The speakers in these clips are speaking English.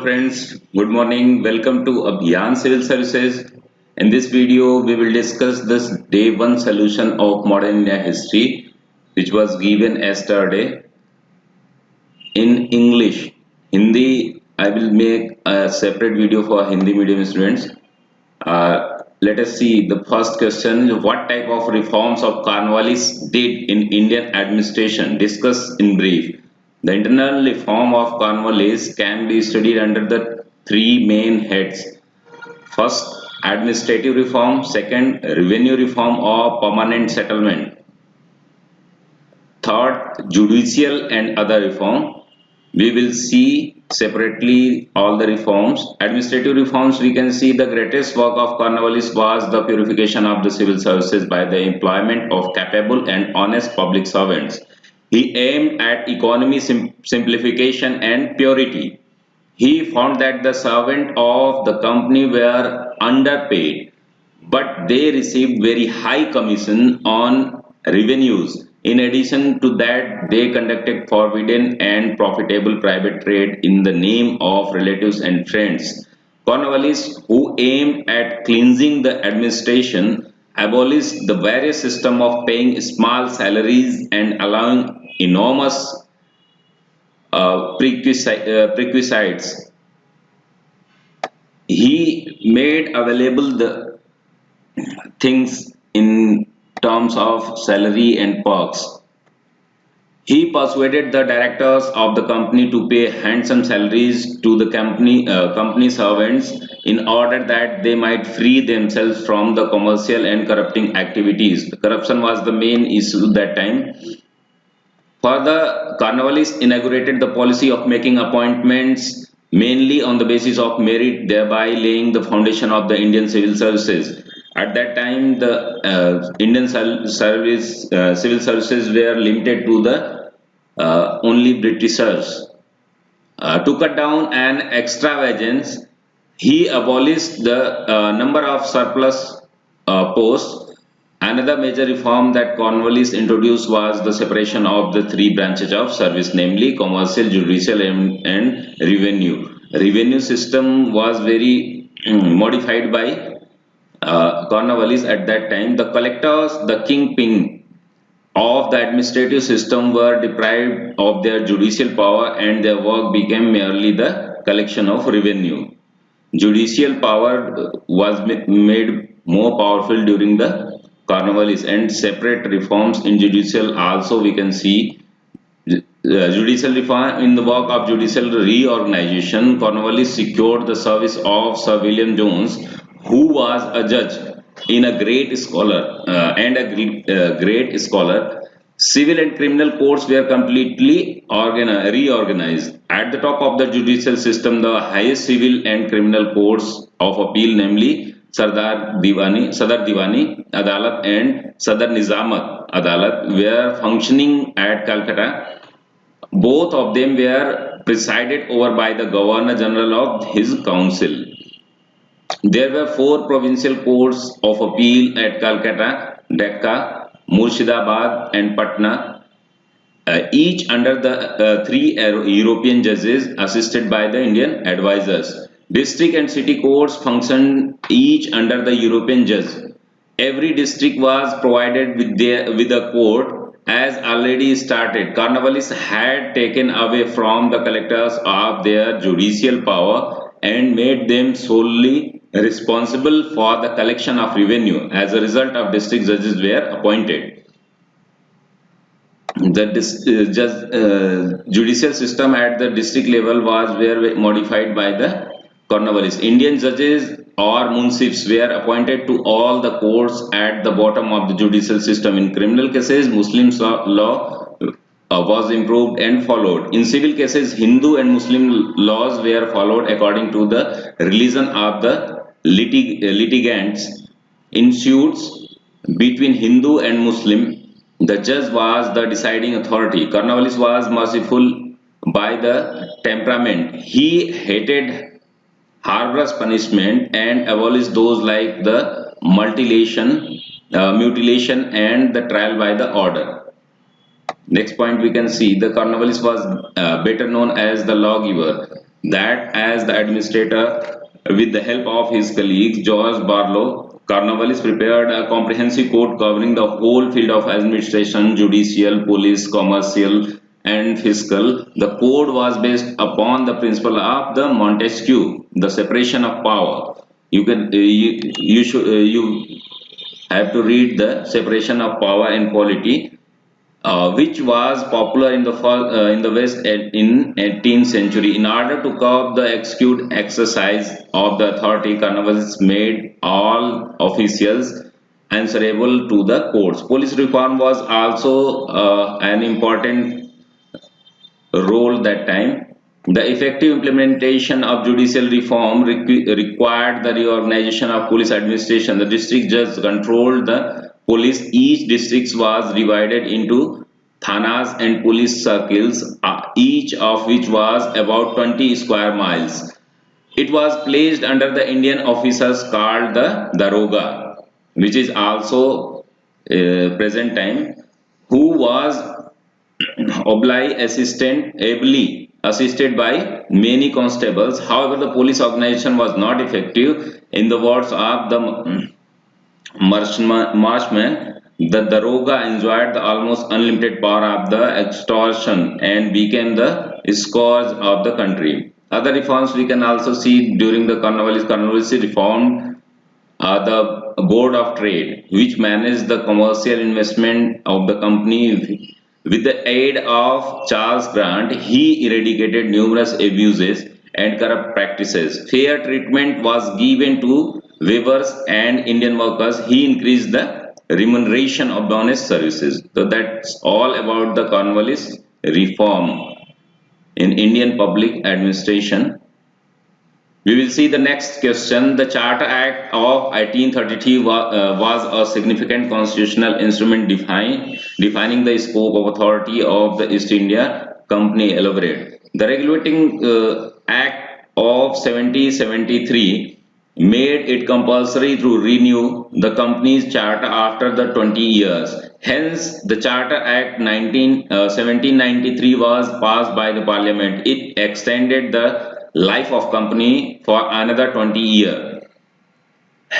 friends, good morning. Welcome to Abhiyan Civil Services. In this video, we will discuss this day 1 solution of modern India history, which was given yesterday in English. Hindi, I will make a separate video for Hindi medium students. Let us see the first question. What type of reforms of Cornwallis did in Indian administration? Discuss in brief. The internal reform of Cornwallis can be studied under the three main heads. First, administrative reform. Second, revenue reform or permanent settlement. Third, judicial and other reform. We will see separately all the reforms. Administrative reforms, we can see the greatest work of Cornwallis was the purification of the civil services by the employment of capable and honest public servants. He aimed at economy simplification and purity. He found that the servants of the company were underpaid, but they received very high commission on revenues. In addition to that, they conducted forbidden and profitable private trade in the name of relatives and friends. Cornwallis, who aimed at cleansing the administration, abolished the various system of paying small salaries and allowing enormous perquisites. He made available the things in terms of salary and perks. He persuaded the directors of the company to pay handsome salaries to the company servants in order that they might free themselves from the commercial and corrupting activities. Corruption was the main issue that time. Further, Cornwallis inaugurated the policy of making appointments mainly on the basis of merit, thereby laying the foundation of the Indian civil services. At that time, the Indian civil services were limited to the only Britishers. To cut down an extravagance, he abolished the number of surplus posts. Another major reform that Cornwallis introduced was the separation of the three branches of service, namely commercial, judicial, and revenue. Revenue system was very modified by Cornwallis at that time. The collectors, the kingpin of the administrative system, were deprived of their judicial power and their work became merely the collection of revenue. Judicial power was made more powerful during the Cornwallis, and separate reforms in judicial also we can see. Judicial reform. In the work of judicial reorganization, Cornwallis secured the service of Sir William Jones, who was a judge and a great scholar. Civil and criminal courts were completely reorganized. At the top of the judicial system, the highest civil and criminal courts of appeal, namely Sadar Divani Adalat and Sadar Nizamat Adalat, were functioning at Calcutta. Both of them were presided over by the Governor General of his council. There were 4 provincial courts of appeal at Calcutta, Decca, Murshidabad and Patna, each under the 3 European judges assisted by the Indian advisors. District and city courts functioned each under the European judge. Every district was provided with a court. As already started, Cornwallis had taken away from the collectors of their judicial power and made them solely responsible for the collection of revenue. As a result, of district judges were appointed. The judicial system at the district level were modified by the Cornwallis. Indian judges or munsifs were appointed to all the courts at the bottom of the judicial system. In criminal cases, Muslim law was improved and followed. In civil cases, Hindu and Muslim laws were followed according to the religion of the litigants. In suits between Hindu and Muslim, the judge was the deciding authority. Cornwallis was merciful by the temperament. He hated harmless punishment and abolished those like the mutilation and the trial by the order. Next point we can see the Cornwallis was better known as the lawgiver. that as the administrator, with the help of his colleague George Barlow, Cornwallis prepared a comprehensive code covering the whole field of administration, judicial, police, commercial, and fiscal. The code was based upon the principle of the Montesquieu, the separation of power. You have to read the separation of power and polity, which was popular in the West in 18th century. In order to curb the execute exercise of the authority, Cornwallis made all officials answerable to the courts. Police reform was also an important role that time. The effective implementation of judicial reform required the reorganization of police administration. The district judge controlled the police. Each district was divided into thanas and police circles, each of which was about 20 square miles. It was placed under the Indian officers called the daroga, which is also present time, who was ably assisted by many constables. However, the police organization was not effective. In the words of the Marshman, the Daroga enjoyed the almost unlimited power of the extortion and became the scourge of the country. Other reforms we can also see during the Cornwallis reform, the Board of Trade, which managed the commercial investment of the company. With the aid of Charles Grant, he eradicated numerous abuses and corrupt practices. Fair treatment was given to weavers and Indian workers. He increased the remuneration of honest services. So that's all about the Cornwallis reform in Indian public administration. We will see the next question. The Charter Act of 1833 was a significant constitutional instrument defining the scope of authority of the East India Company. Elaborate. The Regulating Act of 1773 made it compulsory to renew the company's charter after the 20 years. Hence, the Charter Act 1793 was passed by the Parliament. It extended the life of company for another 20 years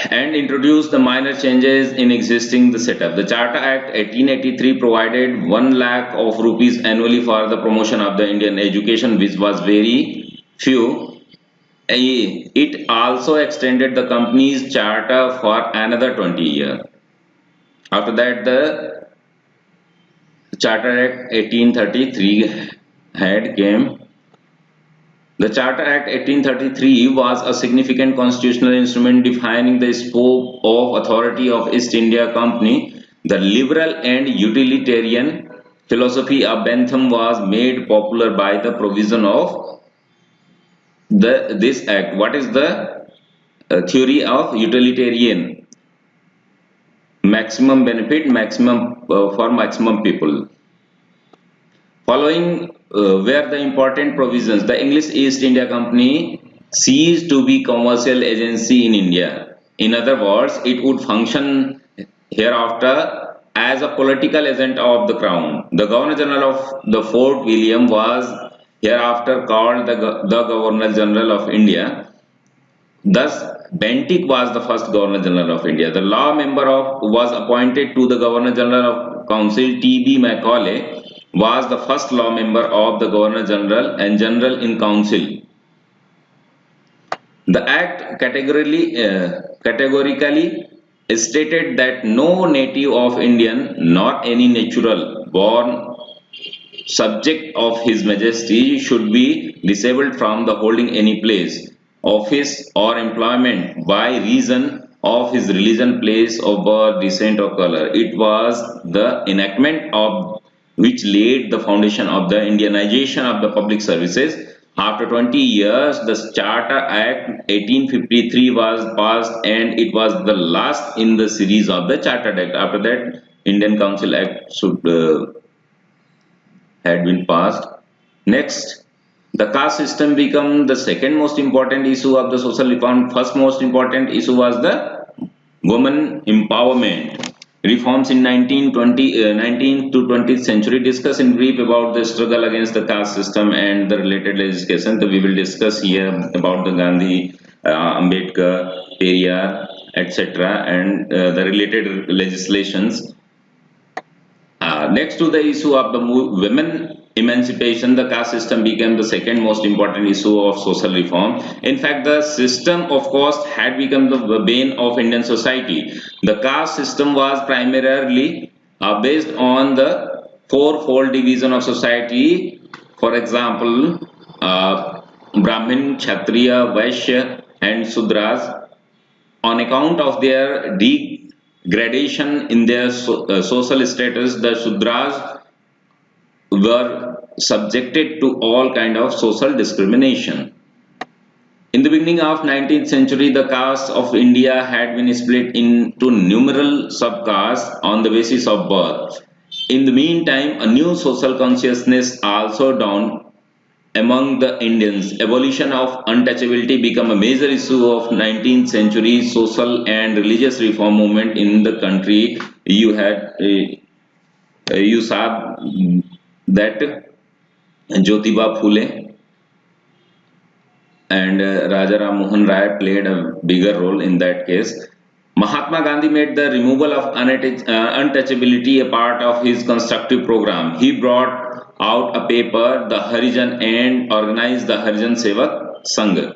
and introduced the minor changes in existing the setup. The Charter Act 1883 provided 1 lakh of rupees annually for the promotion of the Indian education, which was very few. It also extended the company's charter for another 20 years. After that, the Charter Act 1833 had came. The Charter Act 1833 was a significant constitutional instrument defining the scope of authority of East India Company. The liberal and utilitarian philosophy of Bentham was made popular by the provision of this act. What is the theory of utilitarian? Maximum benefit, maximum for maximum people. Following were the important provisions. The English East India Company ceased to be commercial agency in India. In other words, it would function hereafter as a political agent of the Crown. The Governor General of the Fort William was hereafter called the Governor General of India. Thus, Bentinck was the first Governor General of India. The law member was appointed to the Governor General of Council. T.B. Macaulay was the first law member of the Governor General and General in Council. The Act categorically stated that no native of Indian nor any natural born subject of His Majesty should be disabled from the holding any place, office or employment by reason of his religion, place of birth, descent or color. It was the enactment of which laid the foundation of the Indianization of the public services. After 20 years, the Charter Act 1853 was passed and it was the last in the series of the Charter Act. After that, Indian Council Act had been passed. Next, the caste system became the second most important issue of the social reform. First most important issue was the women empowerment. reforms in 19th to 20th century. Discuss in brief about the struggle against the caste system and the related legislation. So we will discuss here about the Gandhi, Ambedkar, Periyar, etc. and the related legislations. Next to the issue of the women emancipation, the caste system became the second most important issue of social reform. In fact, the system of caste had become the bane of Indian society. The caste system was primarily based on the fourfold division of society. For example, Brahmin, Kshatriya, Vaishya, and Sudras. On account of their degradation in their social status, the Sudras were subjected to all kind of social discrimination. In the beginning of 19th century, the castes of India had been split into numerous subcastes on the basis of birth. In the meantime, a new social consciousness also dawned among the Indians. Abolition of untouchability became a major issue of 19th century social and religious reform movement in the country. You saw that Jyotiba Phule and Raja Ram Mohan Rai played a bigger role in that case. Mahatma Gandhi made the removal of untouchability a part of his constructive program. He brought out a paper, the Harijan, and organized the Harijan Sevak Sangh.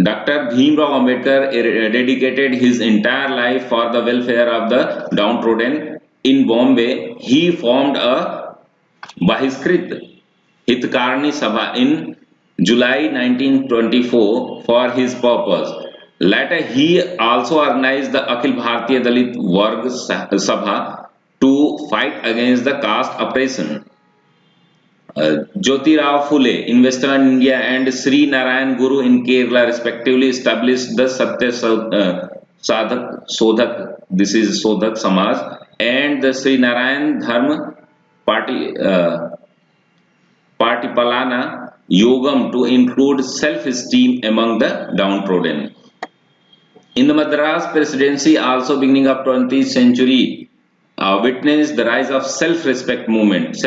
Dr. Bhimrao Ambedkar dedicated his entire life for the welfare of the downtrodden. In Bombay, he formed a Bahiskrit Hitkarni Sabha in July 1924 for his purpose. Later, he also organized the Akhil Bharatiya Dalit Varg Sabha to fight against the caste oppression. Jyotirao Phule in Western India and Sri Narayan Guru in Kerala respectively established the Satya Sadhak Sodhak, this is Sodhak Samaj, and the Sri Narayan Dharma Partipalana Yogam to include self-esteem among the downtrodden. In the Madras Presidency, also beginning of 20th century, witnessed the rise of self-respect movement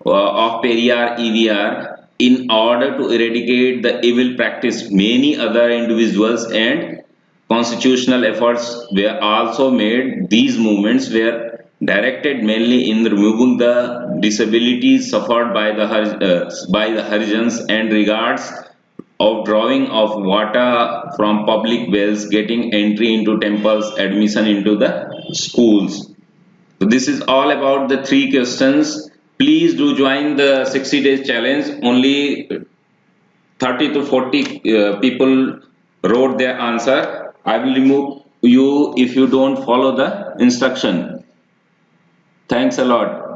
of Periyar EVR. In order to eradicate the evil practice, many other individuals and constitutional efforts were also made. These movements were directed mainly in removing the disabilities suffered by the Harijans and regards of drawing of water from public wells, getting entry into temples, admission into the schools. So this is all about the 3 questions. Please do join the 60 days challenge. Only 30 to 40 people wrote their answer. I will remove you if you don't follow the instruction. Thanks a lot.